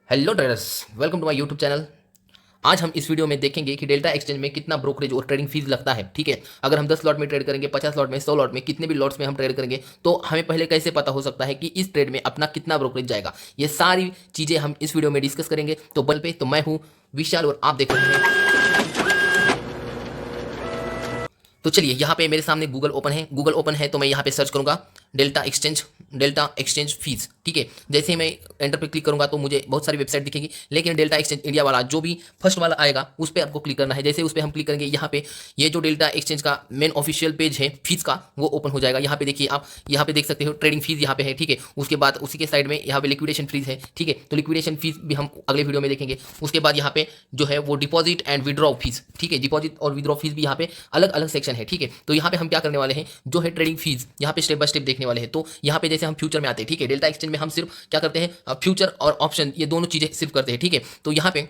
Hello traders, welcome to my YouTube channel. आज हम इस वीडियो में देखेंगे कि डेल्टा एक्सचेंज में कितना ब्रोकरेज और ट्रेडिंग फीस लगता है। ठीक है, अगर हम 10 लॉट में ट्रेड करेंगे, 50 लॉट में, 100 लॉट में, कितने भी लॉट्स में हम ट्रेड करेंगे तो हमें पहले कैसे पता हो सकता है कि इस ट्रेड में अपना कितना ब्रोकरेज जाएगा। ये सारी चीज़ें हम इस वीडियो में डिस्कस करेंगे। तो बल पे तो मैं हूँ विशाल और आप देख रहे हैं। तो चलिए, यहाँ पे मेरे सामने गूगल ओपन है तो मैं यहाँ पे सर्च करूंगा डेल्टा एक्सचेंज फीस। ठीक है, जैसे ही मैं एंटर पे क्लिक करूंगा तो मुझे बहुत सारी वेबसाइट दिखेगी, लेकिन डेल्टा एक्सचेंज इंडिया वाला जो भी फर्स्ट वाला आएगा उस पर आपको क्लिक करना है। जैसे उस पर हम क्लिक करेंगे, यहाँ पे ये जो डेल्टा एक्सचेंज का मेन ऑफिशियल पेज है फीस का, वो ओपन हो जाएगा। यहाँ पे देखिए, आप यहाँ पे देख सकते हो ट्रेडिंग फीस यहाँ पे है। ठीक है, उसके बाद उसी के साइड में यहाँ पे लिक्विडेशन फीस है। ठीक है, तो लिक्विडेशन फीस भी हम अगले वीडियो में देखेंगे। उसके बाद यहाँ पे जो है वो डिपॉजिट एंड विड्रॉ फीस। ठीक है, डिपॉजिट और विड्रॉ फीस भी यहाँ पे अलग अलग सेक्शन है। ठीक है, तो यहाँ पे हम क्या करने वाले हैं, जो है ट्रेडिंग फीस यहाँ पे स्टेप बाय स्टेप देखने वाले हैं। तो यहाँ पे जैसे हम फ्यूचर में आते हैं, ठीक है, डेल्टा एक्सचेंज में हम सिर्फ क्या करते हैं, फ्यूचर और ऑप्शन ये दोनों चीजें सिर्फ करते हैं। ठीक है, तो यहाँ पे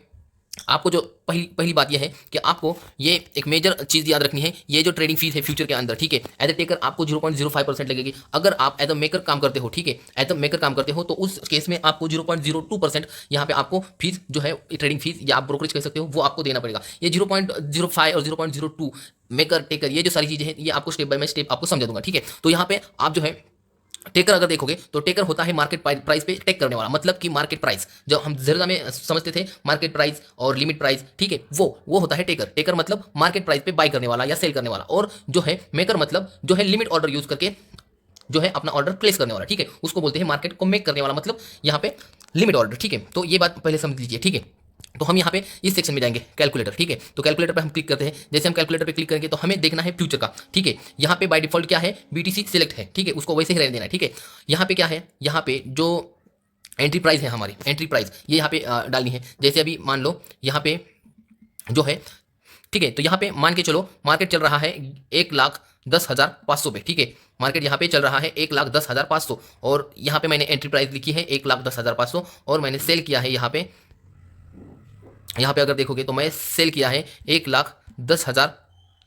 आपको जो पहली बात यह है कि आपको ये एक मेजर चीज याद रखनी है, ये जो ट्रेडिंग फीस है फ्यूचर के अंदर। ठीक है, एज ए टेकर आपको 0.05% लगेगी। अगर आप एज अ मेकर काम करते हो, ठीक है, एज अ मेकर काम करते हो तो उस केस में आपको 0.02% यहाँ पे आपको फीस जो है ट्रेडिंग फीस या आप ब्रोकरेज कह सकते हो वो आपको देना पड़ेगा। ये 0.05 और 0.02 मेकर टेकर ये जो सारी चीजें हैं ये आपको स्टेप बाय स्टेप आपको समझा दूंगा। ठीक है, तो यहाँ पे आप जो है टेकर अगर देखोगे तो टेकर होता है मार्केट प्राइस पे टेक करने वाला। मतलब कि मार्केट प्राइस जो हम जरूर में समझते थे, मार्केट प्राइस और लिमिट प्राइस, ठीक है, वो होता है टेकर मतलब मार्केट प्राइस पे बाय करने वाला या सेल करने वाला। और जो है मेकर मतलब जो है लिमिट ऑर्डर यूज करके जो है अपना ऑर्डर प्लेस करने वाला। ठीक है, उसको बोलते हैं मार्केट को मेक करने वाला, मतलब यहाँ पे लिमिट ऑर्डर। ठीक है, तो ये बात पहले समझ लीजिए। ठीक है, तो हम यहाँ पे इस सेक्शन में जाएंगे कैलकुलेटर। ठीक है, तो कैलकुलेटर पे हम क्लिक करते हैं। जैसे हम कैलकुलेटर पे क्लिक करेंगे तो हमें देखना है फ्यूचर का। ठीक है, यहाँ पे बाय डिफॉल्ट क्या है, बीटीसी सिलेक्ट है। ठीक है, उसको वैसे ही रहने देना है। ठीक है, यहाँ पे क्या है, यहाँ पे जो एंट्री प्राइस है हमारी, एंट्री प्राइस ये यहाँ पे डालनी है। जैसे अभी मान लो यहाँ पे जो है, ठीक है, तो यहाँ पे मान के चलो मार्केट चल रहा है 1,10,500 पे। ठीक है, मार्केट यहाँ पे चल रहा है 1,10,500 और यहाँ पे मैंने एंट्री प्राइस लिखी है 1,10,500 और मैंने सेल किया है यहाँ पे अगर देखोगे तो मैं सेल किया है 1,10,000।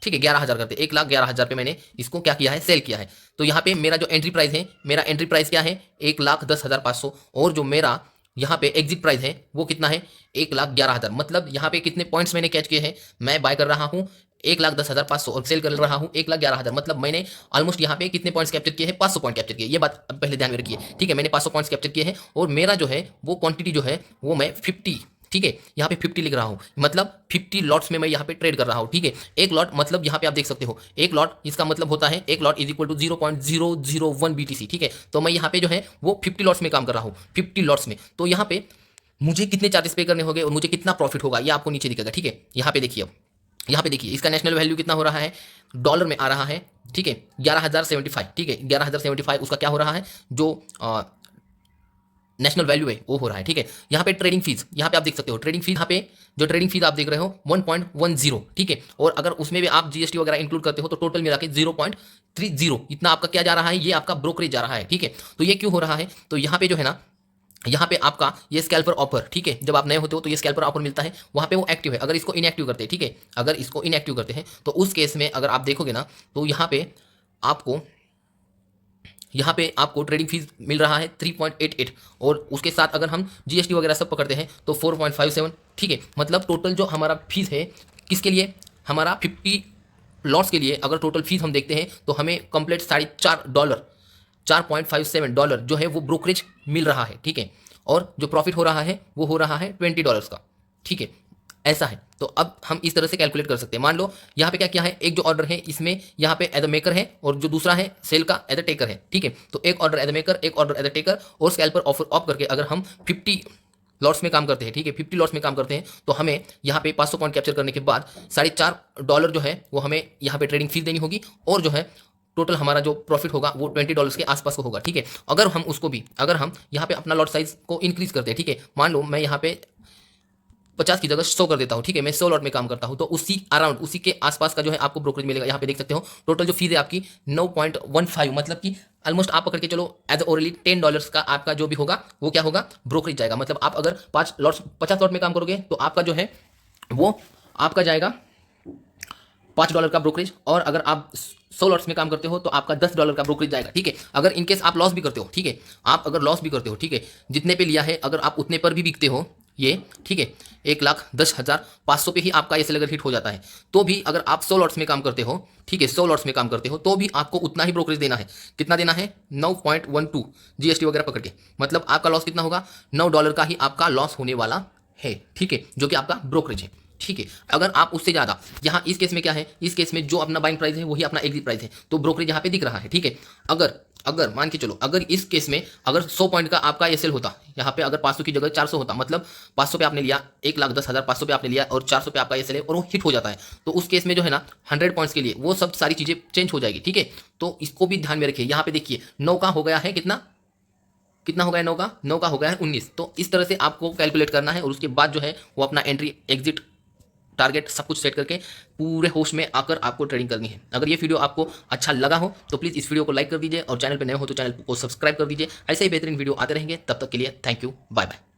ठीक है, 11,000 करते, 1,11,000 पे मैंने इसको क्या किया है, सेल किया है। तो यहाँ पे मेरा जो एंट्री प्राइस है, मेरा एंट्री प्राइस क्या है 1,10,500 और जो मेरा यहाँ पे एग्जिट प्राइस है वो कितना है 1,11,000। मतलब यहाँ पे कितने पॉइंट्स मैंने कैच किए हैं, मैं बाय कर रहा हूँ 1,10,500 और सेल कर रहा हूँ 1,11,000। मतलब मैंने ऑलमोस्ट यहाँ पे कितने पॉइंट्स कैप्चर किए हैं, 500 पॉइंट कैप्चर किए। ये बात पहले ध्यान में रखिए। ठीक है, मैंने 500 पॉइंट्स कैप्चर किए हैं और मेरा जो है वो क्वांटिटी जो है वो मैं 50, ठीक है, यहाँ पे 50 लिख रहा हूँ। मतलब 50 लॉट्स में मैं यहाँ पे ट्रेड कर रहा हूँ। ठीक है, एक लॉट मतलब यहाँ पे आप देख सकते हो एक लॉट, इसका मतलब होता है एक lot is equal to 0.001 BTC। ठीक है, तो मैं यहाँ पे जो है वो 50 लॉट्स में काम कर रहा हूँ, 50 लॉट्स में। तो यहाँ पे मुझे कितने चार्जेस पे करने होंगे और मुझे कितना प्रॉफिट होगा ये आपको नीचे दिखेगा। ठीक है, यहाँ पे देखिए, अब यहाँ पे देखिए इसका नेशनल वैल्यू कितना हो रहा है, डॉलर में आ रहा है। ठीक है, 11,075। ठीक है, 11,075 उसका क्या हो रहा है, जो नेशनल वैल्यू है वो हो रहा है। ठीक है, यहाँ पे ट्रेडिंग फीस, यहाँ पे आप देख सकते हो ट्रेडिंग फीस, यहाँ पे जो ट्रेडिंग फीस आप देख रहे हो 1.10। ठीक है, और अगर उसमें भी आप जीएसटी वगैरह इंक्लूड करते हो तो टोटल मिला के 0.30 इतना आपका क्या जा रहा है, ये आपका ब्रोकरेज जा रहा है। ठीक है, तो ये क्यों हो रहा है, तो यहाँ पे जो है ना, यहाँ पे आपका ये स्कैल्पर ऑफर, ठीक है, जब आप नए होते हो तो ये स्कैल्पर ऑफर मिलता है, वहाँ पे वो एक्टिव है। अगर इसको इनएक्टिव करते हैं, ठीक है, अगर इसको इनएक्टिव करते हैं तो उस केस में अगर आप देखोगे ना तो यहाँ पे आपको ट्रेडिंग फीस मिल रहा है 3.88 और उसके साथ अगर हम जीएसटी वगैरह सब पकड़ते हैं तो 4.57। ठीक है, मतलब टोटल जो हमारा फीस है किसके लिए, हमारा 50 लॉट्स के लिए अगर टोटल फीस हम देखते हैं तो हमें कंप्लीट $4.5, 4.57 जो है वो ब्रोकरेज मिल रहा है। ठीक है, और जो प्रॉफिट हो रहा है वो हो रहा है $20 का। ठीक है, ऐसा है। तो अब हम इस तरह से कैलकुलेट कर सकते हैं। मान लो यहाँ पे क्या क्या है, एक जो ऑर्डर है इसमें यहाँ पे एज अ मेकर है और जो दूसरा है सेल का एज अ टेकर है। ठीक है, तो एक ऑर्डर एज अ मेकर, एक ऑर्डर एज अ टेकर और स्कैल्पर ऑफर ऑफ करके अगर हम 50 लॉट्स में काम करते हैं, ठीक है, 50 लॉट्स में काम करते हैं तो हमें यहाँ पे 500 पॉइंट कैप्चर करने के बाद $4.5 जो है वो हमें यहाँ पे ट्रेडिंग फीस देनी होगी और जो है टोटल हमारा जो प्रॉफिट होगा वो $20 के आसपास को होगा। ठीक है, अगर हम यहाँ पे अपना लॉट साइज को इंक्रीज करते हैं, ठीक है, मान लो मैं यहाँ पे 50 की जगह 100 कर देता हूँ। ठीक है, मैं 100 लॉट में काम करता हूँ तो उसी के आसपास का जो है आपको ब्रोकरेज मिलेगा। यहाँ पे देख सकते हो टोटल जो फीस है आपकी 9.15, मतलब कि ऑलमोस्ट आप पकड़ के चलो एज ओरली $10 का आपका जो भी होगा वो क्या होगा, ब्रोकरेज जाएगा। मतलब आप अगर 50 लॉट में काम करोगे तो आपका जो है वो आपका जाएगा $5 का ब्रोकरेज, और अगर आप 100 लॉट्स में काम करते हो तो आपका $10 का ब्रोकरेज जाएगा। ठीक है, अगर इनकेस आप लॉस भी करते हो, ठीक है, आप अगर लॉस भी करते हो, ठीक है, जितने पे लिया है अगर आप उतने पर भी बिकते हो ये, ठीक है। 1,10,500 पे ही आपका एसएल अगर हिट हो जाता है तो भी अगर आप 100 लॉट्स में काम करते हो, ठीक है, 100 लॉट्स में काम करते हो तो भी आपको उतना ही ब्रोकरेज देना है। कितना देना है? 9.12 जीएसटी वगैरह पकड़ के, मतलब आपका लॉस कितना होगा? $9 का ही आपका लॉस होने वाला है, ठीक है, जो कि आपका ब्रोकरेज है, ठीक है। अगर आप उससे ज़्यादा, यहाँ इस केस में क्या है, इस केस में जो अपना बाइंग प्राइस है वही अपना एग्जिट प्राइस है, तो ब्रोकरेज यहाँ पे दिख रहा है, ठीक है। अगर मान के चलो, अगर इस केस में अगर 100 पॉइंट का आपका एसएल होता, यहाँ पे अगर 500 की जगह 400 होता, मतलब 500 पे आपने लिया, 1,10,500 पे आपने लिया और 400 पे आपका एसएल है और वो हिट हो जाता है, तो उस केस में जो है ना 100 पॉइंट्स के लिए वो सब सारी चीज़ें चेंज हो जाएगी, ठीक है। तो इसको भी ध्यान में रखिए। यहाँ पे देखिए 9 का हो गया है, कितना हो गया है? 9 का हो गया है 19। तो इस तरह से आपको कैलकुलेट करना है और उसके बाद जो है वो अपना एंट्री एग्जिट टारगेट सब कुछ सेट करके पूरे होश में आकर आपको ट्रेडिंग करनी है। अगर ये वीडियो आपको अच्छा लगा हो तो प्लीज़ इस वीडियो को लाइक कर दीजिए और चैनल पर नए हो तो चैनल को सब्सक्राइब कर दीजिए। ऐसे ही बेहतरीन वीडियो आते रहेंगे, तब तक के लिए थैंक यू, बाय बाय।